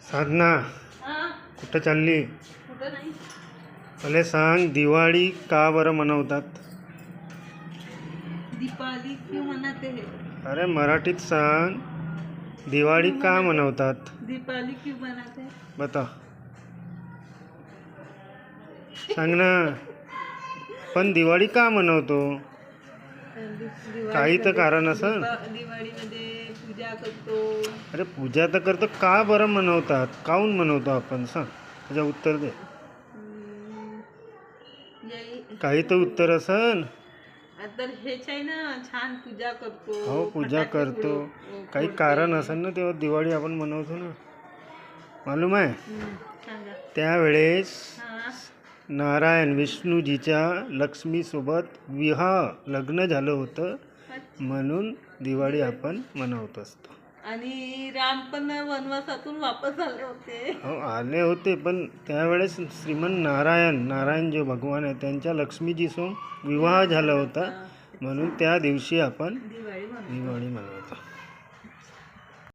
साधना हां, कुठं चालली? कुठं नाही. मला सांग, दिवाळी का बरं मनवतात? दीपावली क्यों मनाते हैं? अरे मराठीत सांग, दिवाळी क्यों का मनाते? मनवतात? दीपावली क्यों मनाते हैं? बता, सांग ना. पण दिवाळी का मनवतो? काही तर कारण असेल. दिवाळीमध्ये पूजा करतो. अरे पूजा तर करतो, का बरं मनवतात? काहून मनवतो आपण? सांग, त्याचं उत्तर दे. काही तर उत्तर असेल. तर हेच आहे ना, छान पूजा करतो. हो, पूजा फटाके करतो. काही फोडते. कारण असेल ना, तेव्हा दिवाळी आपण मनवतो ना. मालूम आहे? सांगा. त्यावेळेस हां, नारायण विष्णूजीच्या लक्ष्मीसोबत लग्न झालं होतं, म्हणून दिवाळी आपण मनवत असतो. आणि राम पण वनवासातून वापस आले होते. हो, आले होते, पण त्यावेळेस श्रीमन नारायण जो भगवान आहे, त्यांच्या लक्ष्मीजीसोबत विवाह झाला होता, म्हणून त्या दिवशी आपण दिवाळी दिवाळी मनवतो.